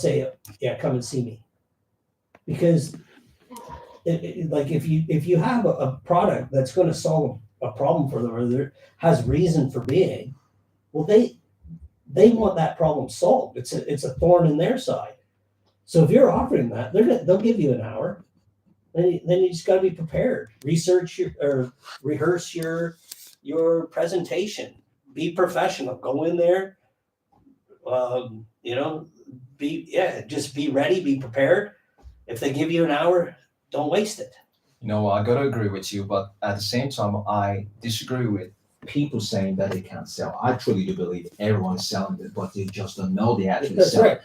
say, yeah, come and see me. Because like if you have a product that's going to solve a problem for them or there has reason for being, well, they want that problem solved. It's a thorn in their side. So if you're offering that, they'll give you an hour. Then you just got to be prepared. Rehearse your presentation. Be professional. Go in there. Just be ready. Be prepared. If they give you an hour, don't waste it. I gotta agree with you, but at the same time, I disagree with people saying that they can't sell. I truly do believe everyone is selling it, but they just don't know they actually That's sell. right.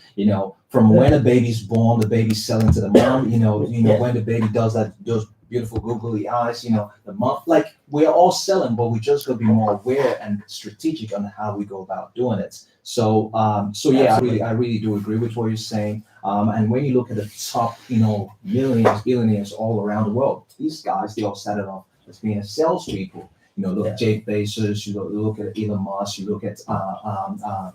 From when a baby's born, the baby's selling to the mom. Yeah. When the baby does those beautiful googly eyes. The mom, like we're all selling, but we just gotta be more aware and strategic on how we go about doing it. So yeah, I really do agree with what you're saying. And when you look at the top, millions, billionaires all around the world, these guys, they all started off as being salespeople. Look at Jeff Bezos, you look at Elon Musk, you look at the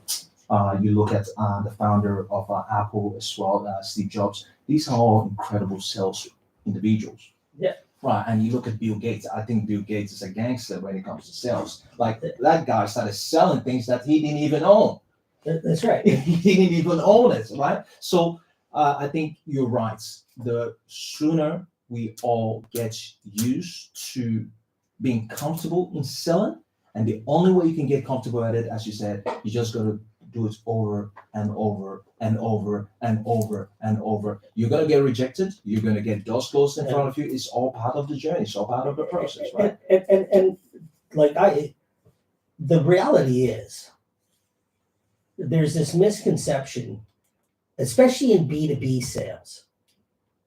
founder of Apple as well, Steve Jobs. These are all incredible sales individuals. Yeah. Right, and you look at Bill Gates. I think Bill Gates is a gangster when it comes to sales. Like that guy started selling things that he didn't even own. That's right. He didn't even own it, right? So I think you're right. The sooner we all get used to being comfortable in selling, and the only way you can get comfortable at it, as you said, you just got to do it over and over and over and over and over. You're going to get rejected. You're going to get doors closed in front of you. It's all part of the journey. It's all part of the process, right? And the reality is, there's this misconception, especially in B2B sales,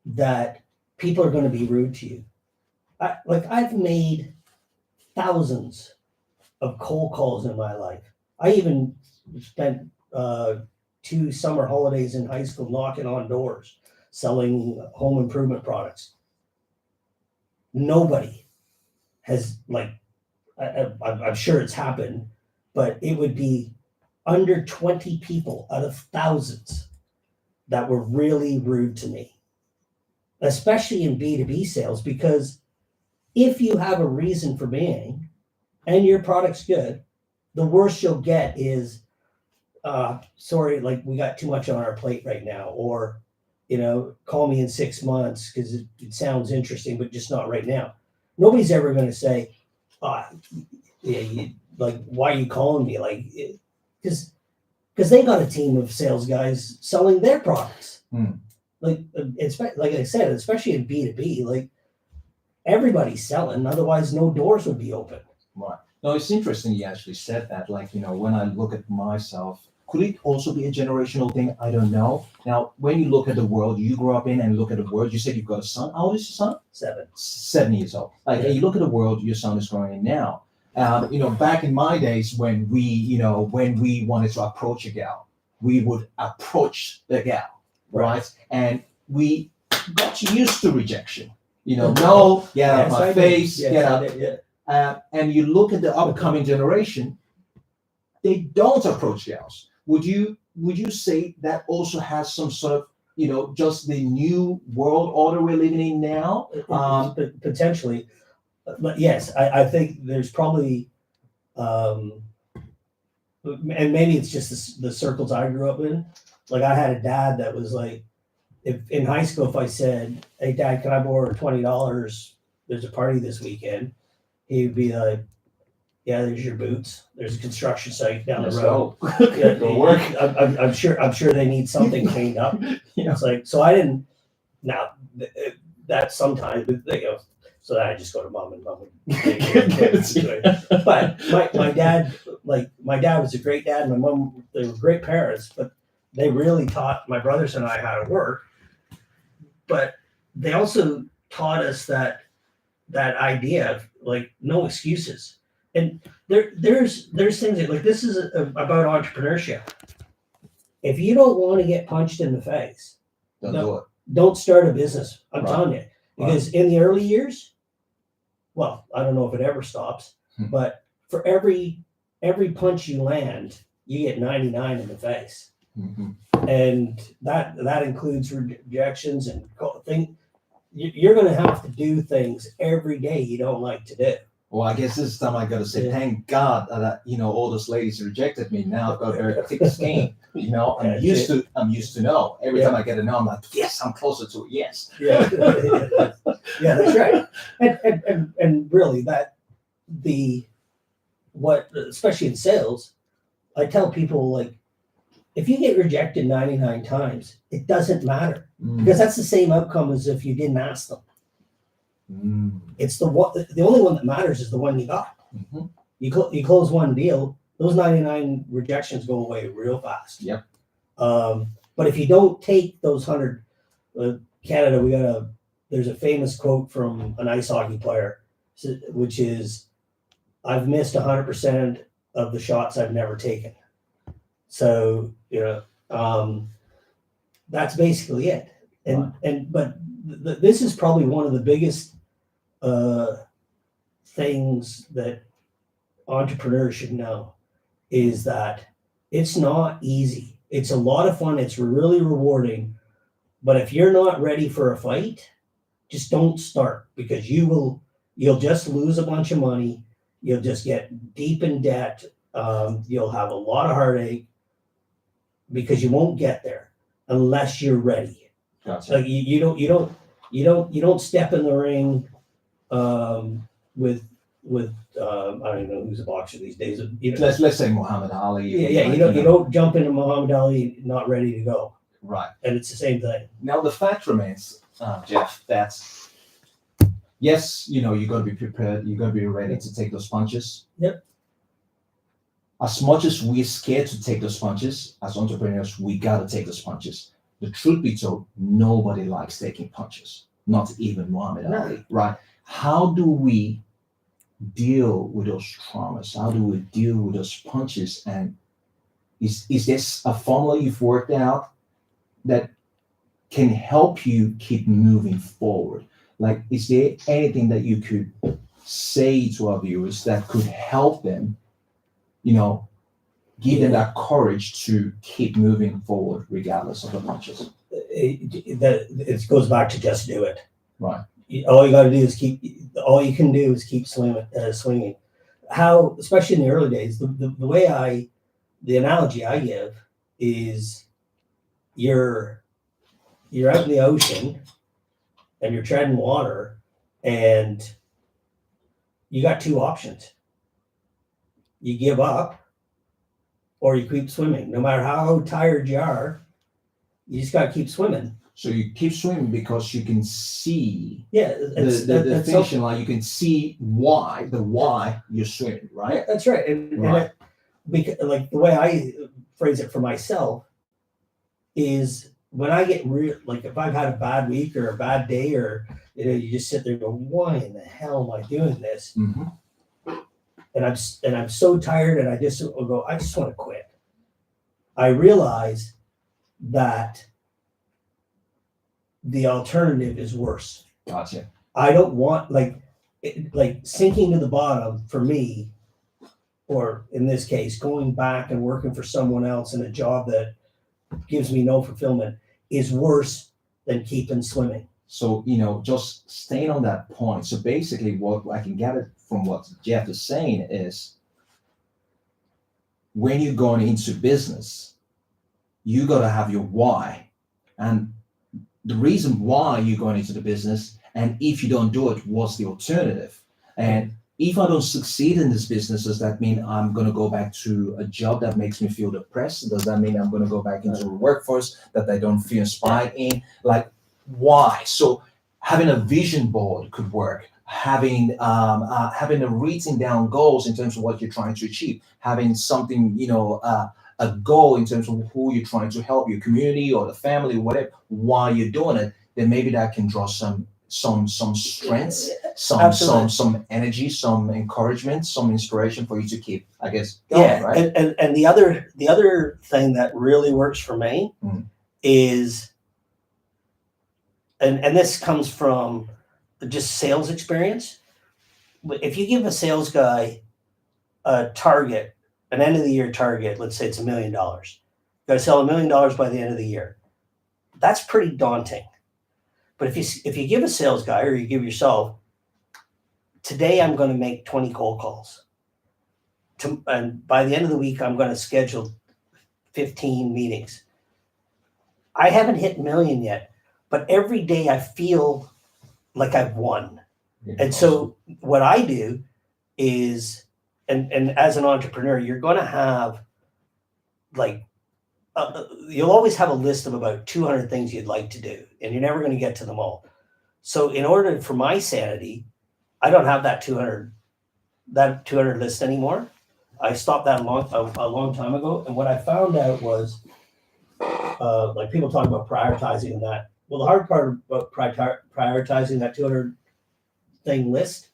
that people are going to be rude to you. I've made thousands of cold calls in my life. I even spent 2 summer holidays in high school knocking on doors, selling home improvement products. Nobody has, I'm sure it's happened, but it would be under 20 people out of thousands that were really rude to me, especially in B2B sales, because if you have a reason for being and your product's good, the worst you'll get is, sorry, we got too much on our plate right now, or, call me in 6 months because it sounds interesting, but just not right now. Nobody's ever going to say, why are you calling me? Because they got a team of sales guys selling their products. Like I said, especially in B2B, everybody's selling, otherwise no doors would be open. Right. No, it's interesting you actually said that. When I look at myself, could it also be a generational thing? I don't know. Now, when you look at the world you grew up in and look at the world, you said you've got a son. How old is your son? 7. 7 years old. You look at the world your son is growing in now. Back in my days when we wanted to approach a gal, we would approach the gal, right? And we got used to rejection. No, get out of my face, get out. And you look at the upcoming generation, they don't approach gals. Would you say that also has some sort of, just the new world order we're living in now? Potentially. But yes, I think there's probably, and maybe it's just the circles I grew up in. I had a dad that was if in high school, if I said, "Hey, Dad, can I borrow $20? There's a party this weekend," he would be like, "Yeah, there's your boots. There's a construction site down the road. Go work." I'm sure they need something cleaned up. It's so I didn't. Now that sometimes they go. So I just go to mom and mom would. But my dad was a great dad. My mom, they were great parents, but they really taught my brothers and I how to work. But they also taught us that idea of no excuses. And there's things this is about entrepreneurship. If you don't want to get punched in the face, don't start a business. I'm telling you, because in the early years, well, I don't know if it ever stops, but for every punch you land, you get 99 in the face. and that includes rejections and thing. You're going to have to do things every day you don't like to do. Well, I guess this time I got to say, Yeah. thank God that all those ladies rejected me. Now I've got a very thick skin. Yeah, I'm used to no. Every Yeah. time I get a no, I'm like, yes, I'm closer to a yes. Yeah, yeah, that's right. And really especially in sales, I tell people, like, if you get rejected 99 times, it doesn't matter, because that's the same outcome as if you didn't ask them. It's the only one that matters is the one you got. Mhm. You close one deal, those 99 rejections go away real fast. Yep. But if you don't take those 100, Canada, there's a famous quote from an ice hockey player, which is, "I've missed 100% of the shots I've never taken." So, that's basically it. But this is probably one of the biggest things that entrepreneurs should know, is that it's not easy. It's a lot of fun. It's really rewarding. But if you're not ready for a fight, just don't start, because you'll just lose a bunch of money. You'll just get deep in debt. You'll have a lot of heartache, because you won't get there unless you're ready. Gotcha. Like you don't step in the ring with I don't even know who's a boxer these days. Let's say Muhammad Ali. Yeah. You don't jump into Muhammad Ali not ready to go. Right. And it's the same thing. Now the fact remains, Jeff, that yes, you're going to be prepared. You're going to be ready to take those punches. Yep. As much as we're scared to take those punches, as entrepreneurs, we got to take those punches. The truth be told, nobody likes taking punches, not even Muhammad Ali, right? How do we deal with those traumas? How do we deal with those punches? And is this a formula you've worked out that can help you keep moving forward? Like, is there anything that you could say to our viewers that could help them, give them that courage to keep moving forward regardless of the punches? It goes back to just do it. Right. All you can do is keep swinging. How, especially in the early days, the analogy I give is, you're out in the ocean and you're treading water, and you got two options. You give up, or you keep swimming. No matter how tired you are, you just got to keep swimming. So you keep swimming because you can see the finishing line. You can see why you're swimming, right? Yeah, that's right. And because, like, the way I phrase it for myself is, when I get like, if I've had a bad week or a bad day, or you just sit there and go, why in the hell am I doing this? Mm-hmm. And I'm so tired, and I just want to quit. I realize that the alternative is worse. Gotcha. I don't want, like sinking to the bottom for me, or in this case, going back and working for someone else in a job that gives me no fulfillment, is worse than keeping swimming. So, just staying on that point. So basically, what I can gather from what Jeff is saying is, when you're going into business, you got to have your why. And the reason why you're going into the business, and if you don't do it, what's the alternative? And if I don't succeed in this business, does that mean I'm going to go back to a job that makes me feel depressed? Does that mean I'm going to go back into a workforce that I don't feel inspired in? Like, why? So having a vision board could work. Having a written down goals in terms of what you're trying to achieve. Having something, a goal in terms of who you're trying to help, your community or the family, whatever, while you're doing it, then maybe that can draw some strengths, some energy, some encouragement, some inspiration for you to keep, I guess, going, right? And the other thing that really works for me is, and this comes from just sales experience. If you give a sales guy a target, an end of the year target, let's say it's $1 million, got to sell $1 million by the end of the year. That's pretty daunting. But if you give a sales guy or you give yourself, today I'm going to make 20 cold calls. And by the end of the week, I'm going to schedule 15 meetings. I haven't hit million yet, but every day I feel like I've won. Yeah, and so what I do is, and as an entrepreneur, you're going to have like, you'll always have a list of about 200 things you'd like to do, and you're never going to get to them all. So in order for my sanity, I don't have that 200 list anymore. I stopped that a long time ago. And what I found out was, like people talk about prioritizing and that. Well, the hard part about prioritizing that 200 thing list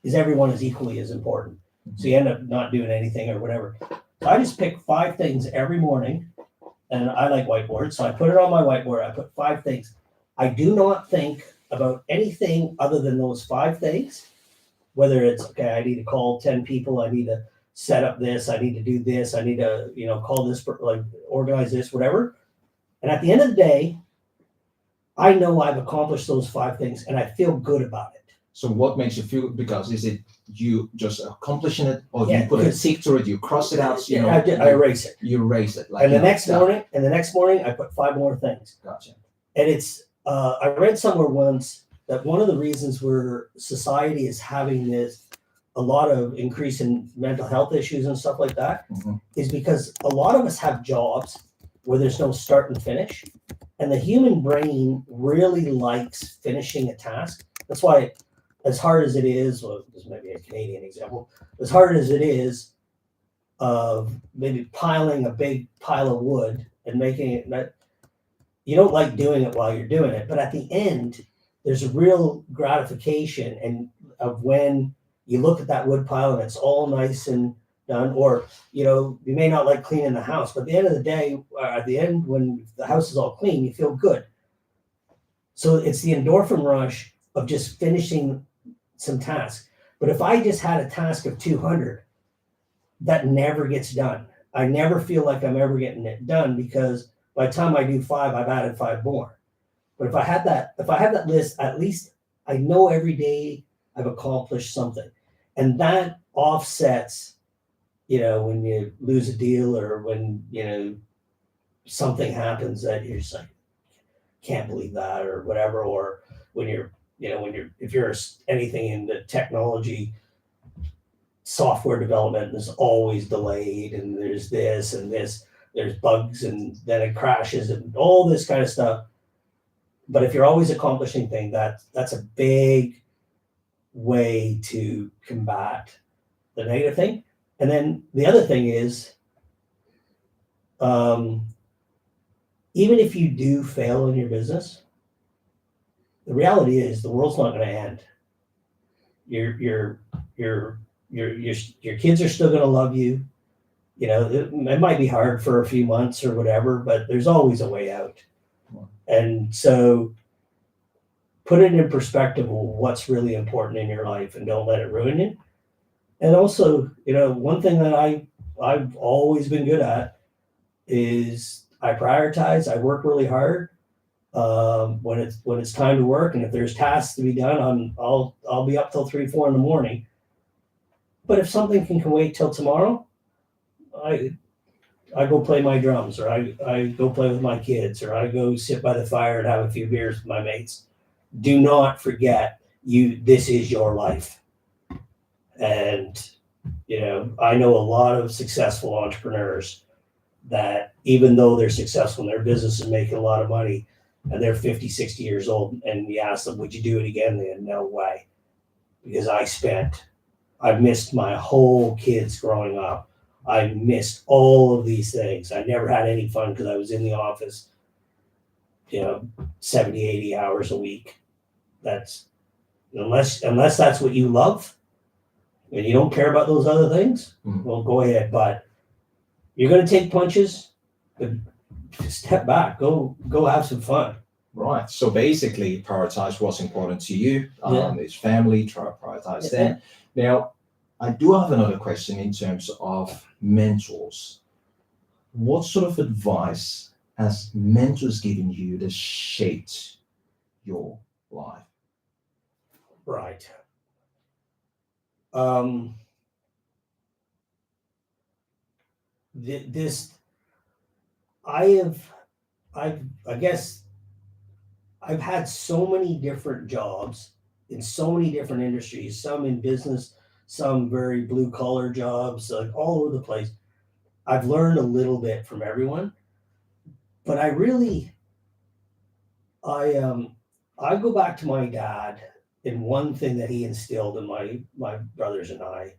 is everyone is equally as important. So you end up not doing anything or whatever. So I just pick 5 things every morning, and I like whiteboards. So I put it on my whiteboard. I put 5 things. I do not think about anything other than those 5 things, whether it's, okay, I need to call 10 people. I need to set up this. I need to do this. I need to, call this, like organize this, whatever. And at the end of the day, I know I've accomplished those 5 things and I feel good about it. So what makes you feel, because is it you just accomplishing it, or Yeah, you put a tick through it, you cross it out, I erase it. You erase it. Like, And the next morning, I put 5 more things. Gotcha. And it's, I read somewhere once that one of the reasons where society is having a lot of increase in mental health issues and stuff like that is because a lot of us have jobs where there's no start and finish. And the human brain really likes finishing a task. That's why, as hard as it is, well, this might be a Canadian example, as hard as it is of maybe piling a big pile of wood and making it, that you don't like doing it while you're doing it, but at the end, there's a real gratification and of when you look at that wood pile and it's all nice and done, or, you may not like cleaning the house, but at the end of the day, at the end, when the house is all clean, you feel good. So it's the endorphin rush of just finishing some tasks. But if I just had a task of 200, that never gets done. I never feel like I'm ever getting it done, because by the time I do 5, I've added 5 more. But if I have that list, at least I know every day I've accomplished something. And that offsets, when you lose a deal or when, something happens that you're just like, can't believe that, or whatever, or when if you're anything in the technology, software development is always delayed, and there's this and this, there's bugs, and then it crashes and all this kind of stuff. But if you're always accomplishing things, that's a big way to combat the negative thing. And then the other thing is, even if you do fail in your business, the reality is the world's not going to end. Your kids are still going to love you. It might be hard for a few months or whatever, but there's always a way out. And so put it in perspective of what's really important in your life, and don't let it ruin you. And also, one thing that I've always been good at is I prioritize. I work really hard when it's time to work, and if there's tasks to be done, I'll be up till 3, 4 in the morning. But if something can wait till tomorrow, I go play my drums, or I go play with my kids, or I go sit by the fire and have a few beers with my mates. Do not forget, this is your life. And, I know a lot of successful entrepreneurs that even though they're successful in their business and making a lot of money, and they're 50, 60 years old, and you ask them, would you do it again? They had no way. Because I've missed my whole kids growing up. I missed all of these things. I never had any fun because I was in the office, 70, 80 hours a week. That's unless that's what you love and you don't care about those other things, well, go ahead. But you're going to take punches, but step back, go have some fun. Right. So basically, prioritize what's important to you. Yeah. It's family, try to prioritize that. Now, I do have another question in terms of mentors. what sort of advice has mentors given you that shaped your life? Right. Um, this I guess I've had so many different jobs in so many different industries, some in business, some very blue collar jobs, like all over the place. I've learned a little bit from everyone, but I go back to my dad and one thing that he instilled in my brothers and I,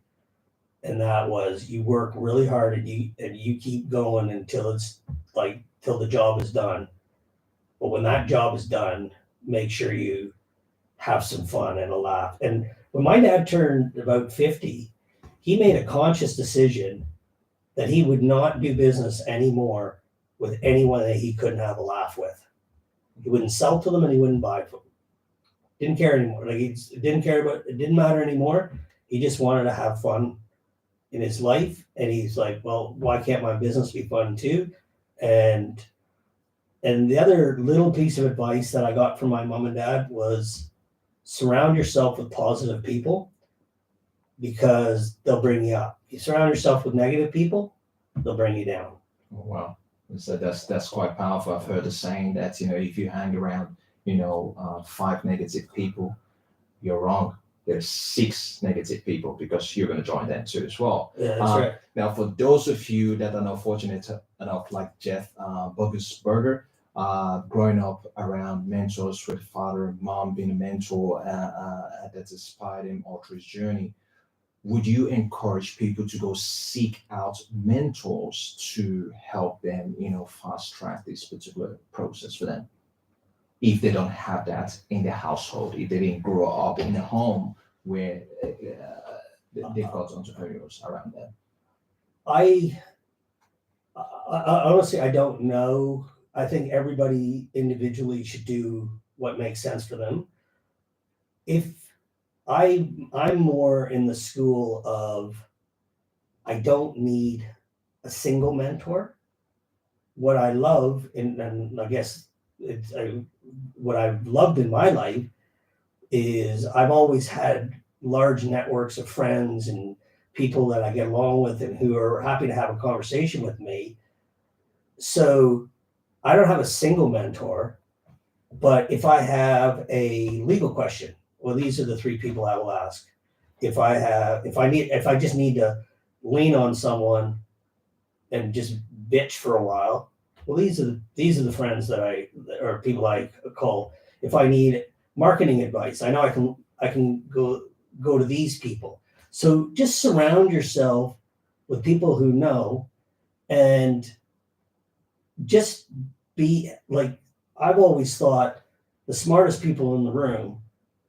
and that was you work really hard and you keep going until it's like till the job is done. But when that job is done, make sure you have some fun and a laugh. And when my dad turned about 50, he made a conscious decision that he would not do business anymore with anyone that he couldn't have a laugh with. He wouldn't sell to them and he wouldn't buy from them. Didn't care anymore. Like he didn't care about it, didn't matter anymore. He just wanted to have fun in his life. And he's like, well, why can't my business be fun too? And the other little piece of advice that I got from my mom and dad was surround yourself with positive people because they'll bring you up. You surround yourself with negative people, they'll bring you down. Oh, wow. So that's quite powerful. I've heard the saying that, if you hang around, 5 negative people, you're wrong. There's 6 negative people because you're going to join them too as well. Yeah, that's right. Now, for those of you that are not fortunate enough, like Jeff Burgersberger, growing up around mentors with father and mom being a mentor that's inspired him all through his journey, would you encourage people to go seek out mentors to help them, fast track this particular process for them? If they don't have that in their household, if they didn't grow up in a home where they've got entrepreneurs around them. I honestly, I don't know. I think everybody individually should do what makes sense for them. I'm more in the school of I don't need a single mentor. What I love, and I guess what I've loved in my life is I've always had large networks of friends and people that I get along with and who are happy to have a conversation with me. So I don't have a single mentor, but if I have a legal question, well, these are the 3 people I will ask. If I just need to lean on someone and just bitch for a while, well, these are the friends or people I call. If I need marketing advice, I know I can go to these people. So just surround yourself with people who know, and just be like, I've always thought the smartest people in the room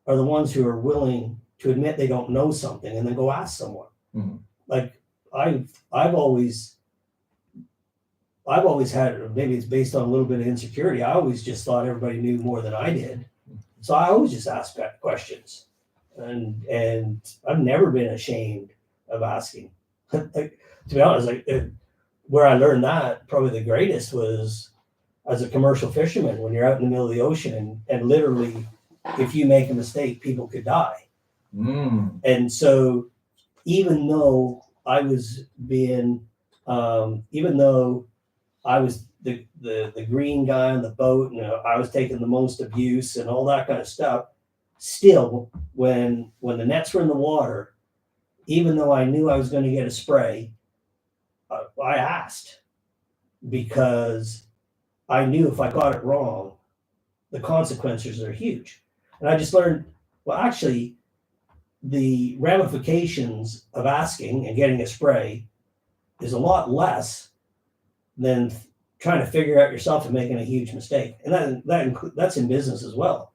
are the ones who are willing to admit they don't know something and then go ask someone. Mm-hmm. Like I've always had, maybe it's based on a little bit of insecurity. I always just thought everybody knew more than I did. So I always just asked questions, and I've never been ashamed of asking. Like, to be honest, where I learned that probably the greatest was as a commercial fisherman when you're out in the middle of the ocean and literally, if you make a mistake, people could die. Mm. And so even though I was the green guy on the boat, and I was taking the most abuse and all that kind of stuff, still when the nets were in the water, even though I knew I was going to get a spray, I asked, because I knew if I got it wrong, the consequences are huge. And I just learned, well, actually, the ramifications of asking and getting a spray is a lot less than trying to figure out yourself and making a huge mistake. And that's in business as well.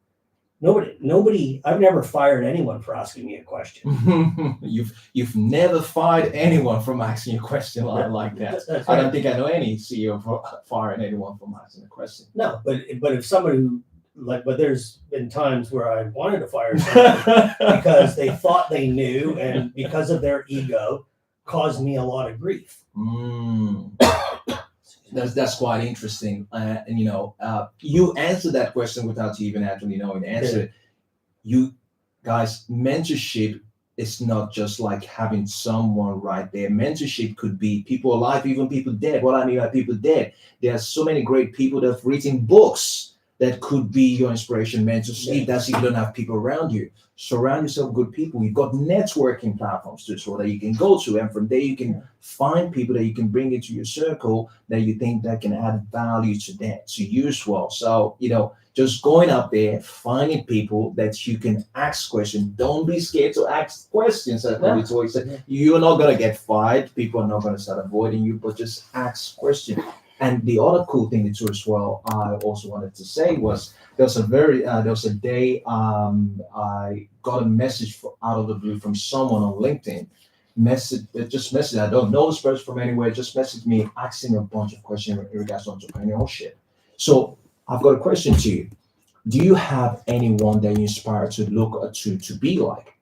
Nobody, I've never fired anyone for asking me a question. You've never fired anyone from asking a question like that. That's I right. don't think I know any CEO for firing anyone from asking a question. No, but if somebody but there's been times where I wanted to fire someone because they thought they knew, and because of their ego, caused me a lot of grief. Mm. That's quite interesting. And you answered that question without you even actually knowing the answer. You guys, mentorship is not just like having someone right there. Mentorship could be people alive, even people dead. What I mean by people dead, there are so many great people that have written books that could be your inspiration mentors. If that's if you don't have people around you, surround yourself with good people. You've got networking platforms too, so that you can go to, and from there you can find people that you can bring into your circle that you think that can add value to you as well. So just going up there, finding people that you can ask questions. Don't be scared to ask questions. It's always said, you're not gonna get fired. People are not gonna start avoiding you, but just ask questions. And the other cool thing too as well, I also wanted to say was there was a day I got a message out of the blue from someone on LinkedIn. Message. I don't know this person from anywhere. Just messaged me asking a bunch of questions in regards to entrepreneurship. So I've got a question to you. Do you have anyone that you inspire to look to be like?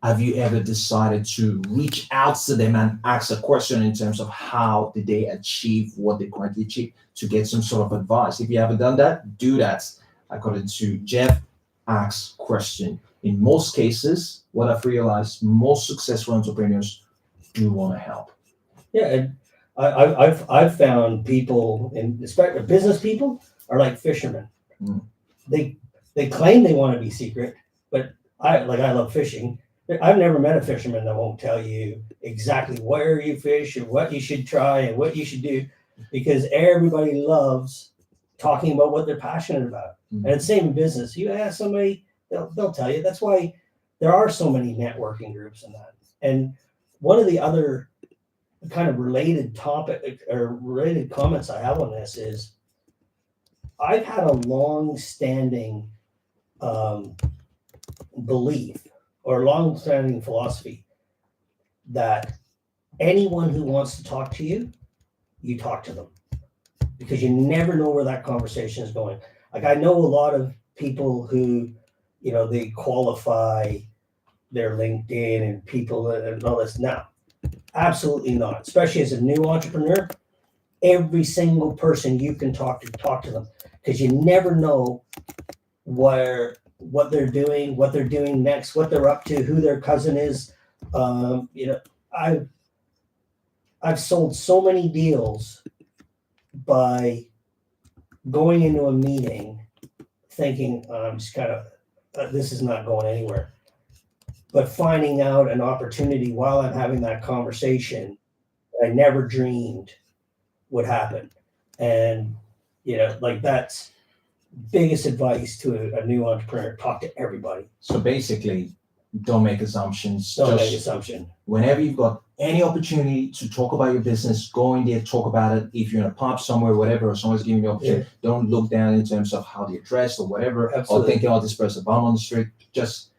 Have you ever decided to reach out to them and ask a question in terms of how did they achieve what they currently achieve, to get some sort of advice? If you haven't done that, do that. According to Jeff, ask question. In most cases, what I've realized, most successful entrepreneurs do want to help. Yeah, and I've found people, and especially business people, are like fishermen. They claim they want to be secret, but I love fishing. I've never met a fisherman that won't tell you exactly where you fish and what you should try and what you should do, because everybody loves talking about what they're passionate about. And it's the same in business. You ask somebody, they'll tell you. That's why there are so many networking groups and that. And one of the other kind of related topic or related comments I have on this is I've had a long-standing belief or long-standing philosophy that anyone who wants to talk to you, you talk to them, because you never know where that conversation is going. Like, I know a lot of people who, they qualify their LinkedIn and people and all this. No, absolutely not. Especially as a new entrepreneur, every single person you can talk to them, because you never know what they're doing next, what they're up to, who their cousin is. I've sold so many deals by going into a meeting thinking I'm just kind of this is not going anywhere, but finding out an opportunity while I'm having that conversation that I never dreamed would happen. And that's biggest advice to a new entrepreneur: talk to everybody. So basically, don't make assumptions. Don't make assumption. Whenever you've got any opportunity to talk about your business, go in there, talk about it. If you're in a pub somewhere, whatever, or someone's giving you an opportunity, don't look down in terms of how they're dressed or whatever, or thinking, this person bum on the street. Just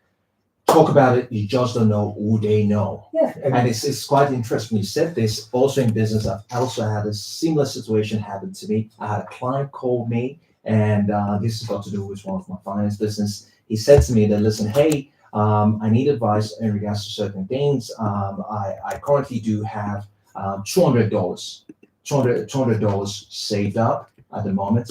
talk about it. You just don't know who they know. Yeah. And it's quite interesting you said this. Also in business, I've also had a similar situation happen to me. I had a client call me, and this has got to do with one of my finance business. He said to me that, listen, hey, I need advice in regards to certain things. I currently do have $200 saved up at the moment.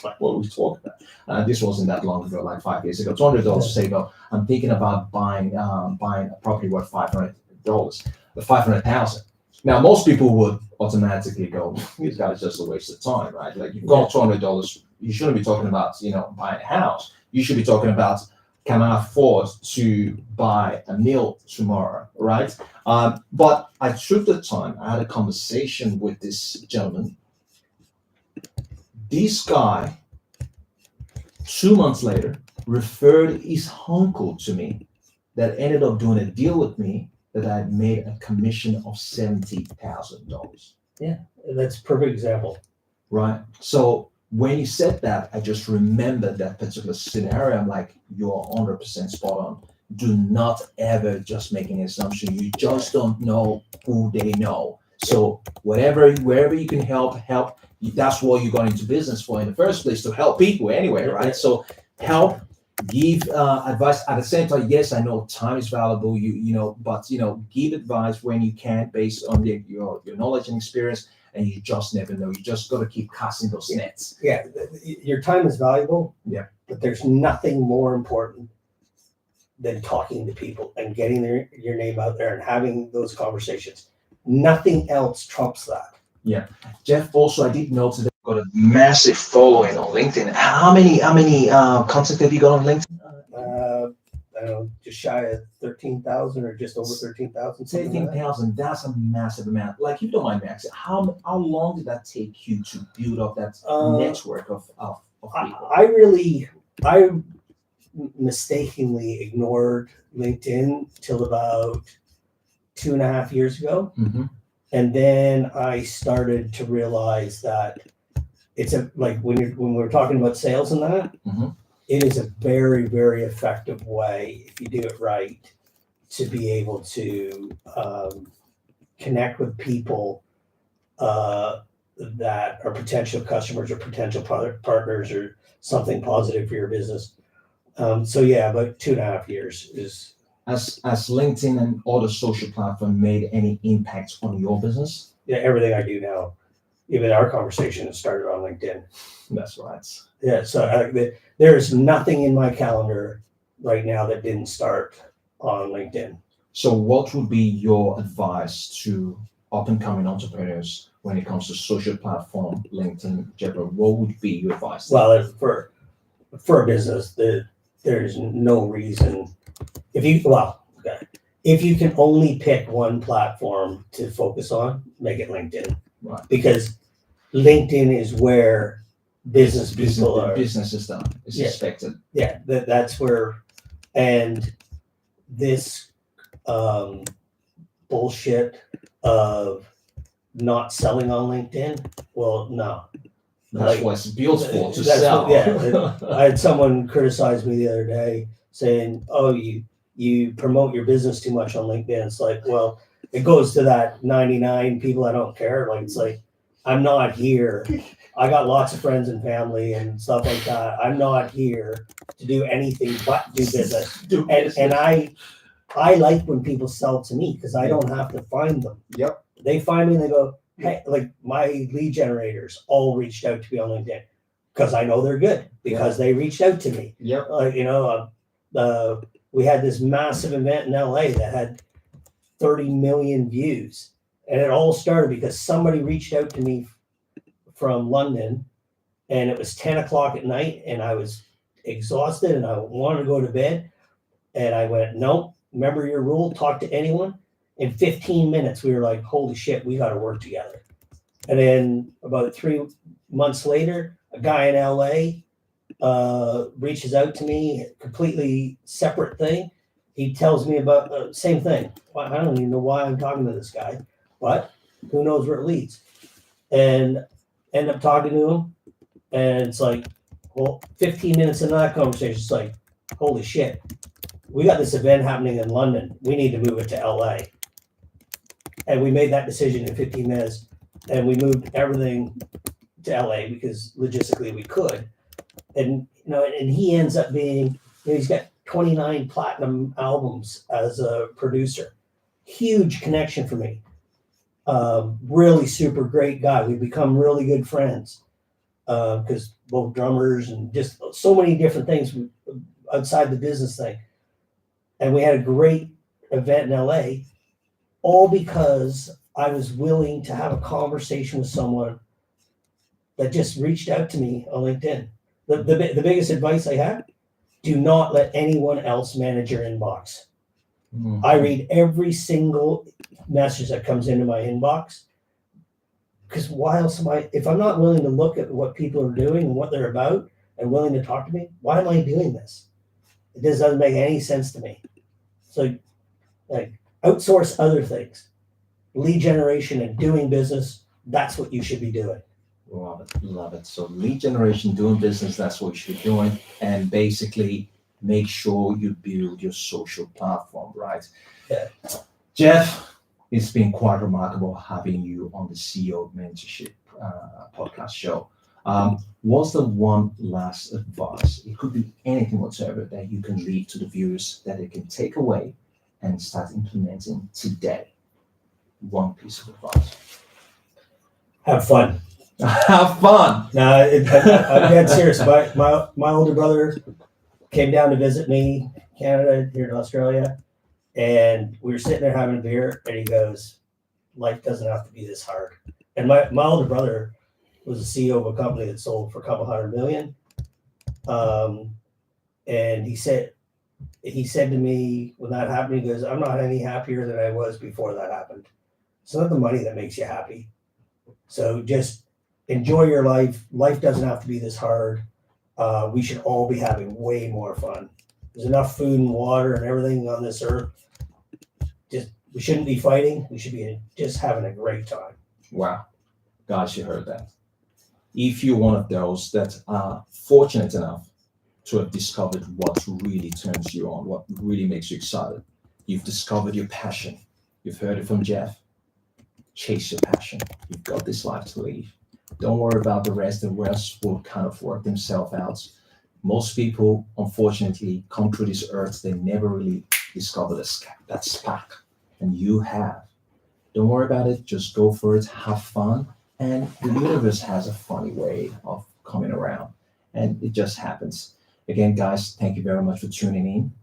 Like, what are we talking about? This wasn't that long ago, like 5 years ago. $200 saved up. I'm thinking about buying a property worth $500, $500,000. Now, most people would automatically go, this guy's just a waste of time, right? Like, you've got $200. You shouldn't be talking about, buying a house. You should be talking about, can I afford to buy a meal tomorrow, right? But I took the time. I had a conversation with this gentleman. This guy, 2 months later, referred his uncle to me that ended up doing a deal with me that I made a commission of $70,000. Yeah, that's a perfect example. Right. So when you said that, I just remembered that particular scenario. I'm like, you're 100% spot on. Do not ever just make an assumption. You just don't know who they know. So wherever you can help. That's what you got into business for in the first place, to help people anyway, right? So help, give advice at the same time. Yes, I know time is valuable, but give advice when you can, based on your knowledge and experience. and you just never know. You just got to keep casting those nets. Yeah, your time is valuable. Yeah. But there's nothing more important than talking to people and getting your name out there and having those conversations. Nothing else trumps that. Yeah, Jeff. Also, I did notice that you've got a massive following on LinkedIn. How many contacts have you got on LinkedIn? I don't know, just shy of 13,000 or just over 13,000. 13,000. That's a massive amount. Like, you don't mind me asking, how long did that take you to build up that network of people? I mistakenly ignored LinkedIn till about 2.5 years ago. Mm-hmm. And then I started to realize that it's like when we're talking about sales and that, mm-hmm. It is a very, very effective way, if you do it right, to be able to connect with people that are potential customers or potential partners or something positive for your business. So yeah, about 2.5 years is. Has LinkedIn and other social platforms made any impact on your business? Yeah, everything I do now, even our conversation has started on LinkedIn. That's right. Yeah, so there is nothing in my calendar right now that didn't start on LinkedIn. So what would be your advice to up-and-coming entrepreneurs when it comes to social platform, LinkedIn, Jeffrey? What would be your advice? Well, for a business, there's no reason. If you can only pick one platform to focus on, make it LinkedIn. Right. Because LinkedIn is where business is done. It's expected. Yeah, that's where, and this bullshit of not selling on LinkedIn. Well, no. That's what it's built for, to sell. I had someone criticize me the other day saying, "Oh, you promote your business too much on LinkedIn." It's like, well, it goes to that 99 people I don't care. Like, it's like, I'm not here. I got lots of friends and family and stuff like that. I'm not here to do anything but do business. And I like when people sell to me because I don't have to find them. Yep. They find me and they go, hey, like my lead generators all reached out to me on LinkedIn because I know they're good because they reached out to me. Yep. We had this massive event in LA that had 30 million views. And it all started because somebody reached out to me from London and it was 10 o'clock at night and I was exhausted and I wanted to go to bed. And I went, nope, remember your rule, talk to anyone. In 15 minutes, we were like, holy shit, we got to work together. And then about 3 months later, a guy in LA reaches out to me, completely separate thing. He tells me about the same thing. I don't even know why I'm talking to this guy, but who knows where it leads. And end up talking to him. And it's like, well, 15 minutes into that conversation, it's like, holy shit, we got this event happening in London. We need to move it to LA. And we made that decision in 15 minutes. And we moved everything to LA because logistically we could. And, and he ends up being, he's got 29 platinum albums as a producer. Huge connection for me. Really super great guy. We've become really good friends because both drummers and just so many different things outside the business thing. And we had a great event in LA, all because I was willing to have a conversation with someone that just reached out to me on LinkedIn. The biggest advice I had, do not let anyone else manage your inbox. Mm-hmm. I read every single message that comes into my inbox because why else if I'm not willing to look at what people are doing and what they're about and willing to talk to me, why am I doing this? It just doesn't make any sense to me. So like outsource other things. Lead generation and doing business, that's what you should be doing. Love it. So lead generation, doing business, that's what you should be doing. And basically make sure you build your social platform, right? Yeah. Jeff, it's been quite remarkable having you on the CEO Mentorship podcast show. What's the one last advice? It could be anything whatsoever that you can leave to the viewers that they can take away and start implementing today. One piece of advice. Have fun. Have fun. No, I'm dead serious. My older brother came down to visit me, Canada, here in Australia, and we were sitting there having a beer, and he goes, "Life doesn't have to be this hard." And my older brother was the CEO of a company that sold for a couple $100 million. And he said to me when that happened, he goes, "I'm not any happier than I was before that happened. It's not the money that makes you happy. So just enjoy your life. Life doesn't have to be this hard. We should all be having way more fun. There's enough food and water and everything on this earth. Just we shouldn't be fighting. We should be just having a great time." Wow. Guys, you heard that. If you're one of those that are fortunate enough to have discovered what really turns you on, what really makes you excited, you've discovered your passion. You've heard it from Jeff. Chase your passion. You've got this life to live. Don't worry about the rest. The rest will kind of work themselves out. Most people, unfortunately, come through this earth, they never really discover that spark. And you have. Don't worry about it. Just go for it. Have fun. And the universe has a funny way of coming around. And it just happens. Again, guys, thank you very much for tuning in.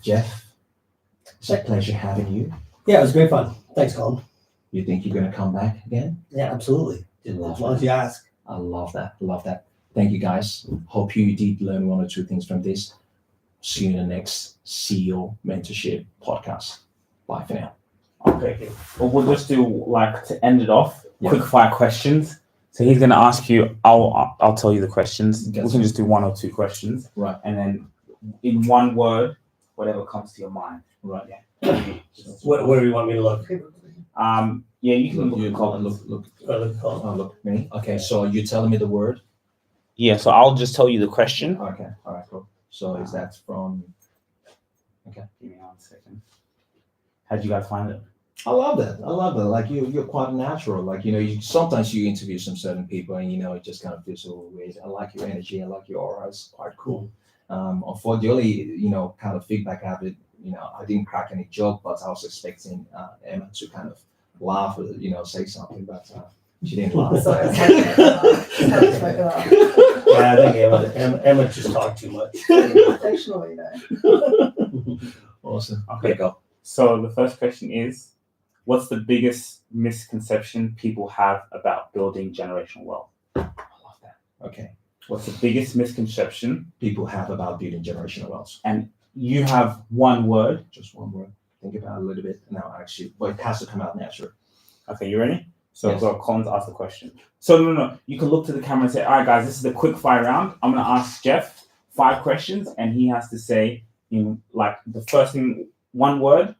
Jeff, it's a pleasure having you. Yeah, it was great fun. Thanks, Colin. You think you're going to come back again? Yeah, absolutely. As long as you ask. I love that. Love that. Thank you, guys. Hope you did learn one or two things from this. See you in the next CEO Mentorship podcast. Bye for now. Okay. Well, we'll just do like to end it off. Yeah. Quick fire questions. So he's going to ask you. I'll tell you the questions. Yes. We can just do one or two questions. Right. And then in one word, whatever comes to your mind. Right. Yeah. Where do you want me to look? Yeah, you can Look, look at Collins. look. Colin. Oh, look, me. Okay, so you're telling me the word? Yeah, so I'll just tell you the question. Okay, all right, cool. So is that from? Give me 1 second. How'd you guys find it? I love that. Like you're quite natural. Like sometimes you interview some certain people, and it just kind of feels so weird. I like your energy. I like your aura. It's quite cool. Unfortunately, kind of feedback I have it. I didn't crack any joke, but I was expecting Emma to kind of laugh or say something, but she didn't laugh. Yeah, I think Emma just talked too much. Awesome. Okay, go. So the first question is, what's the biggest misconception people have about building generational wealth? I love that. Okay. What's the biggest misconception? People have about building generational wealth. And you have one word. Just one word. Think about it a little bit. No, actually, but it has to come out natural. Okay, you ready? So, Yes. so Collins asked the question. So no. You can look to the camera and say, all right, guys, this is the quick fire round. I'm going to ask Jeff 5 questions, and he has to say in like the first thing, one word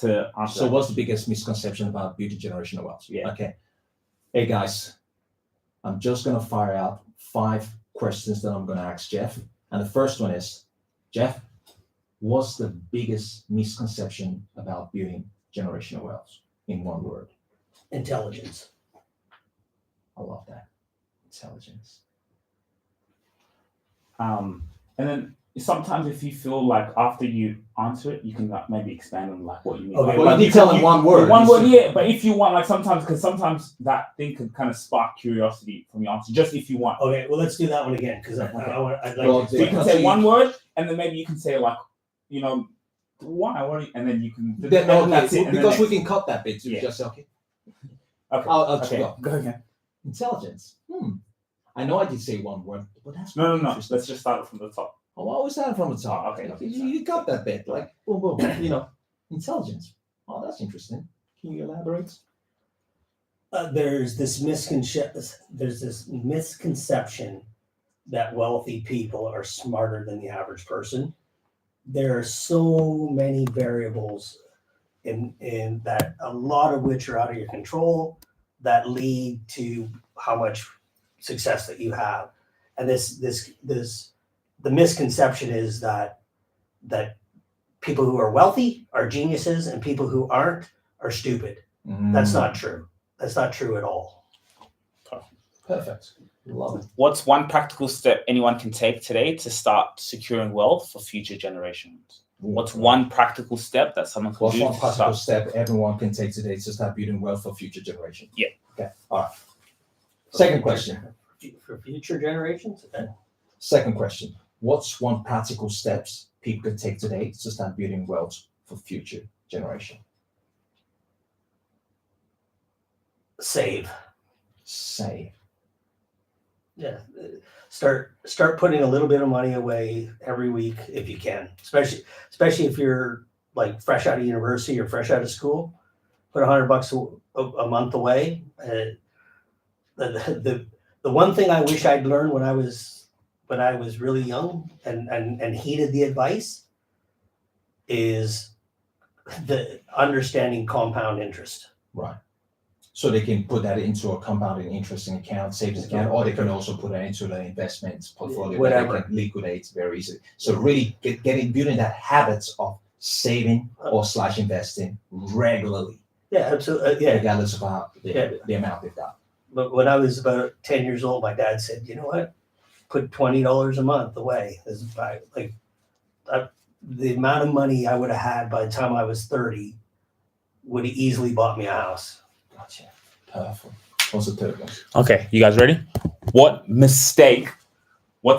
to answer. So what's the biggest misconception about building generational wealth? Yeah. Okay. Hey, guys, I'm just going to fire out 5 questions that I'm going to ask Jeff. And the first one is, Jeff, what's the biggest misconception about building generational wealth in one word? Intelligence. I love that. Intelligence. And then sometimes if you feel like after you answer it, you can like maybe expand on like what you mean. Okay, by, well, like, you tell him one word. One word, yeah. But if you want, like because sometimes that thing can kind of spark curiosity from your answer. Just if you want. Okay, well, let's do that one again because I'd like Well, to. So you can say one word, and then maybe you can say like, why, and then you can. Then, and that's it, and then because we next. can cut that bit. Yeah. Just okay. Okay. I'll Okay. go. Go again. Intelligence. I know I did say one word, but that's No. interesting. Let's just start from the top. Oh, I always started from the top. Okay. You got that bit, like boom, boom. Intelligence. Oh, that's interesting. Can you elaborate? There's this misconception that wealthy people are smarter than the average person. There are so many variables in that, a lot of which are out of your control, that lead to how much success that you have. And the misconception is that people who are wealthy are geniuses and people who aren't are stupid. That's not true. That's not true at all. Perfect. Love it. What's one practical step anyone can take today to start securing wealth for future generations? What's one practical step that someone can What's do one to practical start? step everyone can take today to start building wealth for future generations? Yeah. Okay. All right. Second question. For future generations? Second question. What's one practical steps people can take today to start building wealth for future generation? Save. Save. Yeah. Start putting a little bit of money away every week if you can, especially if you're like fresh out of university or fresh out of school. Put $100 a month away. The one thing I wish I'd learned when I was really young and heeded the advice is the understanding compound interest. Right. So they can put that into a compounding interest account, savings account, or they can also put that into the investment portfolio that they can liquidate very easily. So really building that habit of saving or / investing regularly. Yeah, absolutely. Yeah. Regardless of the amount they've got. But when I was about 10 years old, my dad said, you know what? Put $20 a month away. The amount of money I would have had by the time I was 30 would have easily bought me a house. Gotcha. Perfect. What's the third one? Okay, you guys ready? What's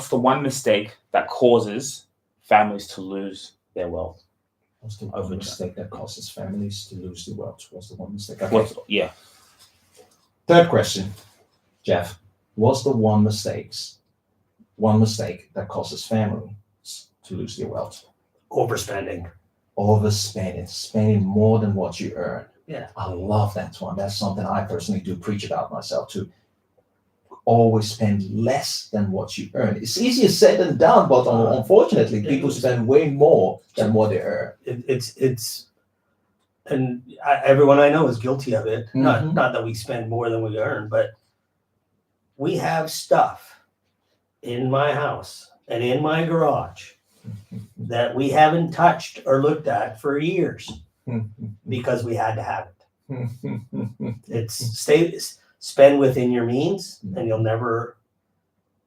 the one mistake that causes families to lose their wealth? What's the one mistake that causes families to lose their wealth? What's the one mistake? Okay. Third question, Jeff. What's the one mistake that causes families to lose their wealth? Overspending. Spending more than what you earn. Yeah. I love that one. That's something I personally do preach about myself too. Always spend less than what you earn. It's easier said than done, but unfortunately, people spend way more than what they earn. Everyone I know is guilty of it. Mhm. Not that we spend more than we earn, but we have stuff in my house and in my garage that we haven't touched or looked at for years because we had to have it. Spend within your means, and you'll never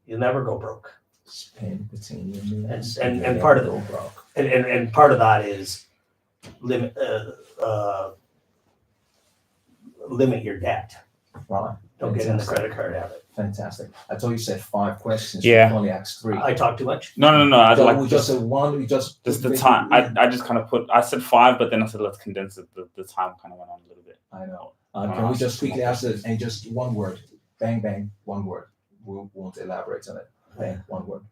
go broke. Spend within your means, and part of and part of that is limit your debt. Right. Don't get in the credit card habit. Fantastic. I thought you said 5 questions. Yeah. We only asked 3. I talk too much. No. We just said 1. We just the time. I just kind of I said 5, but then I said let's condense it. The time kind of went on a little bit. I know. Can we just quickly ask it and just one word? Bang, bang, one word. We won't elaborate on it. Bang, one word.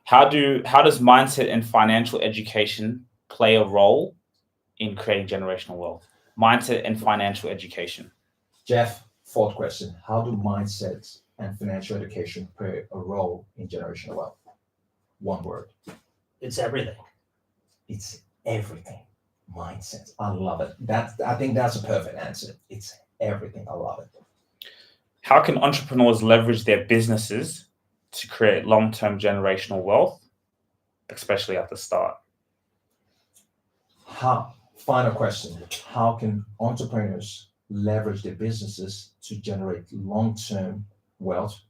How does mindset and financial education play a role in creating generational wealth? Mindset and financial education. Jeff, 4th question. How do mindset and financial education play a role in generational wealth? One word. It's everything. It's everything. Mindset. I love it. I think that's a perfect answer. It's everything. I love it. How can entrepreneurs leverage their businesses to create long-term generational wealth, especially at the start? Final question. How can entrepreneurs leverage their businesses to generate long-term wealth?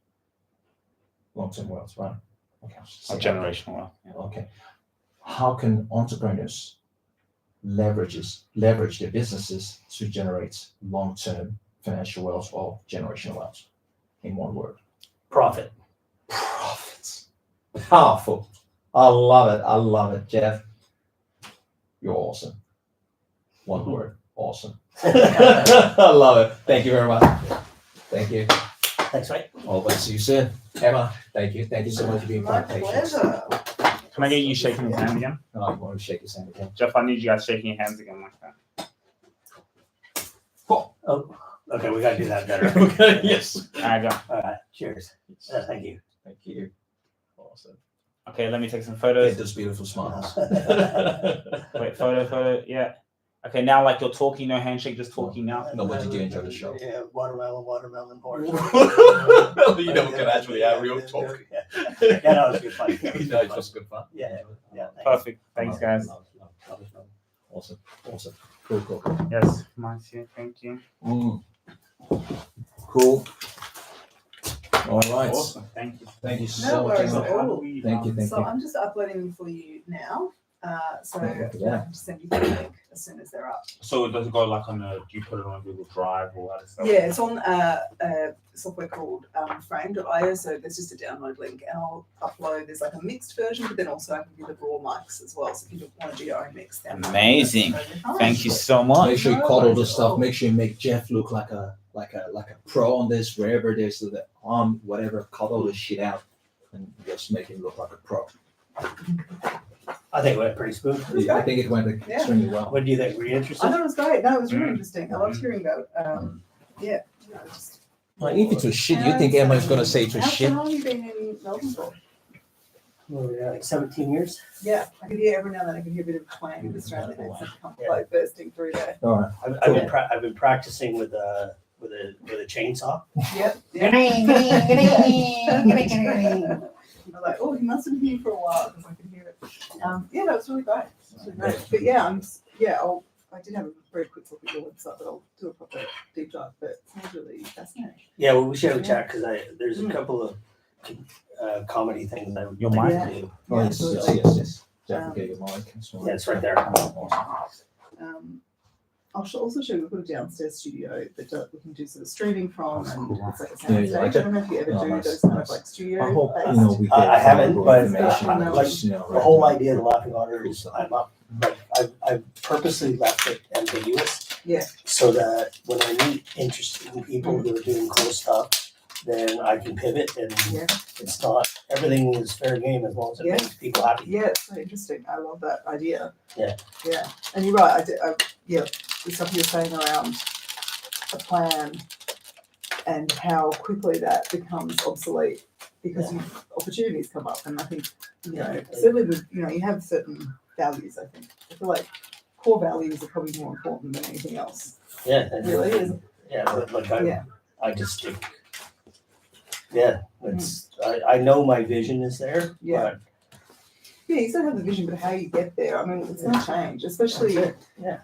Long-term wealth, right? Okay. Generational wealth. Yeah. Okay. How can entrepreneurs leverage their businesses to generate long-term financial wealth or generational wealth? In one word. Profits. Powerful. I love it, Jeff. You're awesome. One word. Awesome. I love it. Thank you very much. Thank you. Thanks, mate. Always see you soon. Emma, thank you. Thank you so much for being part of pleasure. Can I get you shaking his hand again? No, I want to shake his hand again. Jeff, I need you guys shaking your hands again like that. Oh, okay, we gotta do that better. Okay, yes. All right, go. All right, cheers. Thank you. Thank you. Awesome. Okay, let me take some Get photos. those beautiful smiles. Wait, photo. Yeah. Okay, now like you're talking, no handshake, just talking now. No, but you do enjoy the show. Yeah, watermelon porridge. You never can actually have real talk. Yeah, no, it was good fun. No, it was good fun. Yeah. Thanks. Perfect. Thanks, guys. Awesome. Cool. Yes, nice. Thank you. Cool. All right. Awesome. Thank you. Thank you so No much. worries at Emma. all. Thank you. So I'm just uploading them for you now. So Yeah. I can just send you the link as soon as they're up. So does it go like on a? Do you put it on Google Drive or other stuff? Yeah, it's on a software called frame.io, so there's just a download link, and I'll upload. There's like a mixed version, but then also I can give the raw mics as well. So if you want to do your own mix, then Amazing. that's totally fine. Thank you so Make much. sure you No cut all the worries at stuff. all. Make sure you make Jeff look like a pro on this. Wherever there's the arm, whatever, cut all this shit out and just make him look like a pro. I think it went pretty smooth. Yeah, I think it went Yeah. extremely well. What do you think? Were you I interested? thought it was great. No, it was really Mm. interesting. I loved hearing about. Yeah. You know, just, Like, if it was shit, you think Emma's gonna say it was How shit? long have you been in Melbourne for? Well, yeah, like 17 years. Yeah, I could hear every now and then. I could hear a bit of twang of Australian accent come flow bursting through there. All right. I've been practicing with a chainsaw. Yep. I'm like, oh, he must have been here for a while because I could hear it. Yeah, that was really great. It was really great. But yeah, I did have a very quick look at your website, but I'll do a proper deep dive. But it sounds really fascinating. Yeah, well, we should have a chat because there's a couple of comedy things I would Your like mic? to do. Oh, yes, absolutely. yes. Jeff, get your mic. Yeah, it's right there. I'll also show you, we've got a downstairs studio that we can do sort of streaming from, That's and cool. it's like a Yeah, sound you stage. like I don't know if you ever Oh, do nice, those kind nice. of like studio. I hope based. you know we get I haven't, valuable but information I and know. just, you know, The whole idea of the Laughing Otter is I've purposely left it ambiguous. Yeah. So that when I meet interesting people who are doing cool stuff, then I can pivot and Yeah. it's not, everything is fair game as long as it Yeah. makes people happy. Yeah, it's so interesting. I love that idea. Yeah. Yeah, and you're right. The stuff you're saying around a plan and how quickly that becomes obsolete because opportunities come up, and I think certainly with you have certain values. I think I feel like core values are probably more important than anything else. Yeah. Really is. Yeah, but like Yeah. I just think, it's, I know my vision is there, Yeah. but Yeah, you still have the vision, but how you get there, I mean, it's going to change, especially. that's it. Yeah.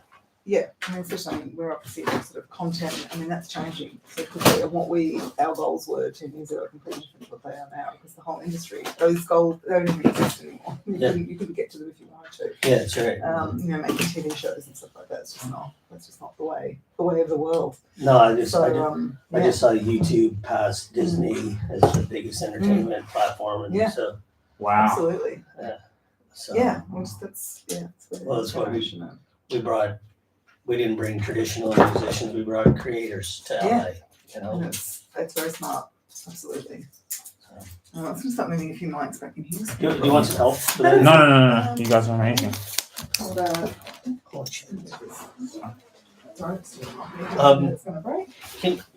Yeah, I mean, especially we're obviously in sort of content. I mean, that's changing so quickly. And what our goals were 10 years ago are completely different to what they are now because the whole industry, those goals, they don't even exist anymore. You couldn't get to them if you wanted to. Yeah, that's right. Making TV shows and stuff like that. That's just not the way of the world. No, I just So, I just saw YouTube pass Disney as the biggest entertainment platform, and Yeah. so Wow. absolutely. so Yeah, it's very Well, that's what we- inspirational. we didn't bring traditional musicians, we brought creators to LA. You And know, it's very smart. Absolutely. I'm just going to start moving a few mics back in here. do you want some help? with No, that? no. You guys are amazing. Hold on. Oh, shit. Sorry. Um, It's going to break.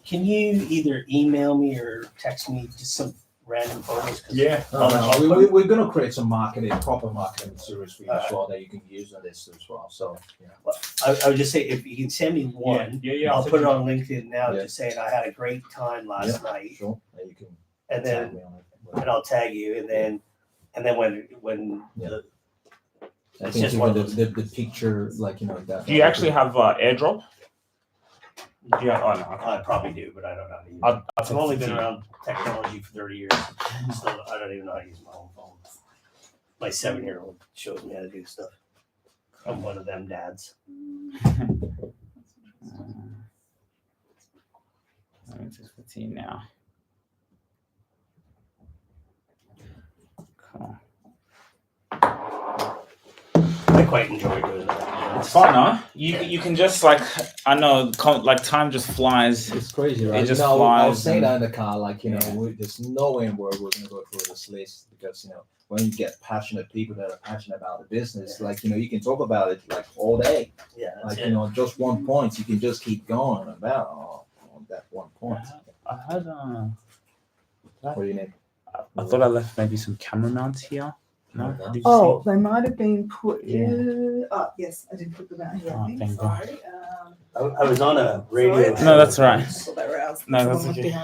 Can you either email me or text me just some random photos? 'Cause Yeah. We're gonna create some proper marketing materials for you as well that you can use on this as well. So I would just say if you can send me one, Yeah. I'll put it on LinkedIn now, Yeah. just saying I had a great time last night, sure, and you can and tag then me on it. I'll tag you, and then when Yeah. the I It's think just even one of the picture, like that. Do you actually have AirDrop? Yeah. Oh no. I probably do, but I don't know how to use it. I'll I've only been around technology for 30 years, so I don't even know how to use my own phone. My 7-year-old shows me how to do stuff. I'm one of them dads. Let me just continue now. Cool. I quite enjoy doing that. It's fun, huh? You can just I know time just flies. It's crazy, right? It just I was flies saying and- that in the car, there's no way in the world we're gonna go through this list because when you get passionate people that are passionate about the business, you can talk about it all day. Yeah, that's it. Just one point, you can just keep going about on that one point. I had What do you need? I thought I left maybe some camera mounts here. No? Okay. Did you Oh, they might have been put. Yeah. Yes, I did put them out here. Oh, I think. thank God. Sorry. I was on a radio. Sorry. No, that's right. I thought they were ours. No, that's Someone left okay. behind.